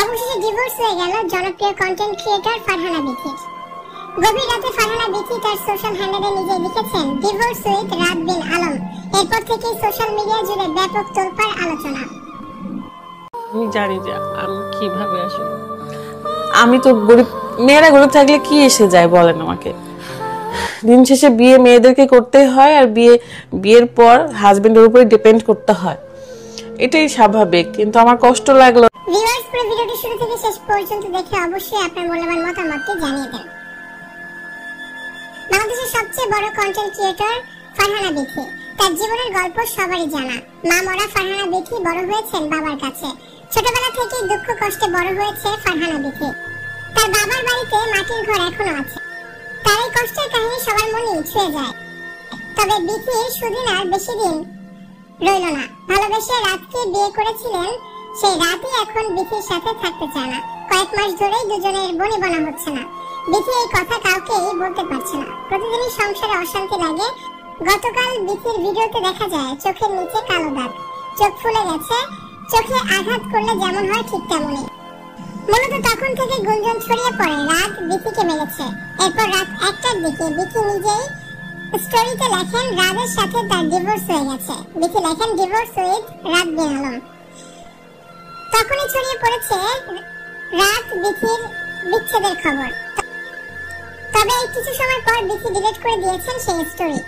অবশেষে ডিভোর্স হয়ে গেল জনপ্রিয় কন্টেন্ট ক্রিয়েটর ফারহানা বিথির। গভীর রাতে ফারহানা বিথি তার সোশ্যাল হ্যান্ডেলে নিজে লিখেছেন ডিভোর্স উইথ রাত বিন আলম। এরপর থেকেই সোশ্যাল মিডিয়া জুড়ে ব্যাপক তোলপাড় আলোচনা। আমি জানি যে আমি কিভাবে আসলে আমি তো গরিব, মেয়েরা গরিব থাকলে কি এসে যায় বলেন আমাকে। দিন শেষে বিয়ে মেয়েদেরকে করতে হয়, আর বিয়ের পর হাজবেন্ডের উপরে ডিপেন্ড করতে হয়, এটাই স্বাভাবিক। কিন্তু আমার কষ্ট লাগলো। ভিউয়ার্স, পুরো ভিডিওটি শুরু থেকে শেষ পর্যন্ত দেখে অবশ্যই আপনার মূল্যবান মতামতটি জানিয়ে দেন। বাংলাদেশের সবচেয়ে বড় কন্টেন্ট ক্রিয়েটর ফারহানা বিথি, তার জীবনের গল্প সবারই জানা। মা মরা ফারহানা বিথি বড় হয়েছেন বাবার কাছে। ছোটবেলা থেকেই দুঃখ কষ্টে বড় হয়েছে ফারহানা বিথি। তার বাবার বাড়িতে মাটির ঘর এখনো আছে। তার এই কষ্টের কাহিনী সবার মনে ছুঁয়ে যায়। তবে বিথির সুদিন আর বেশি দিন রইল না। ভালোবেসে রাতকে বিয়ে করেছিলেন, সেই রাতই এখন বিথির সাথে থাকতে চায় না। কয়েক মাস ধরেই দুজনের বনিবনা হচ্ছে না। বিথি এই কথা কাউকেই বলতে পারছে না। প্রতিদিনই সংসারে অশান্তি লাগে। গতকাল বিথির ভিডিওতে দেখা যায় চোখের নিচে কালো দাগ, চোখ ফুলে গেছে। চোখে আঘাত করলে যেমন হয় ঠিক তেমনই। মূলত তখন থেকে গুঞ্জন ছড়িয়ে পড়ে রাত বিথিকে মেরেছে। এরপর রাত 1টার দিকে বিথি নিজেই স্টোরিতে লেখেন রাজের সাথে তার ডিভোর্স হয়ে গেছে। বিথি লেখেন ডিভোর্স উইথ রাত বিন আলম। তখনই ছড়িয়ে পড়েছে রাত বিথির বিচ্ছেদের খবর। তবে এই কিছু সময় পর বিথি ডিলিট করে দিয়েছেন সেই স্টোরি।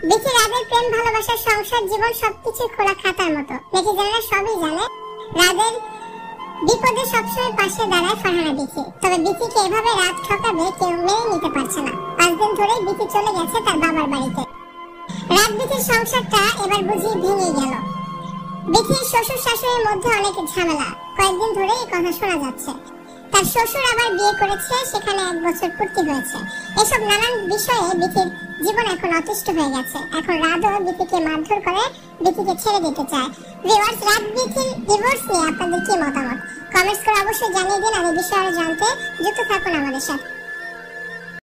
বিথি রাজের প্রেম ভালোবাসার সংসার জীবন সবকিছু খোলা খাতার মতো। নেটিজেনরা সবই জানে। রাজের বিপদে সবসময় পাশে দাঁড়ায় ফারহানা বিথি। তবে বিথিকে এভাবে রাত ঠকাবে কেউ মেনে নিতে পারছে না। 5 দিন ধরে বিথি চলে গেছে তার বাবার বাড়িতে। রাত বিথির সংসারটা এবার বুঝি ভেঙে গেল। বিথির শ্বশুর শাশুড়ির মধ্যে অনেক ঝামেলা। কয়েকদিন ধরে এই কথা শোনা যাচ্ছে। তার শ্বশুর আবার বিয়ে করেছে, সেখানে 1 বছর পূর্তি হয়েছে। এসব নানান বিষয়ে বিথির জীবন এখন অতিষ্ঠ হয়ে গেছে। এখন রাতও বিথিকে মারধর করে, বিথিকে ছেড়ে দিতে চায়। ভিউয়ার্স, রাত বিথির ডিভোর্স নিয়ে আপনাদের কি মতামত কমেন্টস করে অবশ্যই জানিয়ে দিন। আর এই বিষয়ে জানতে যুক্ত থাকুন আমাদের সাথে।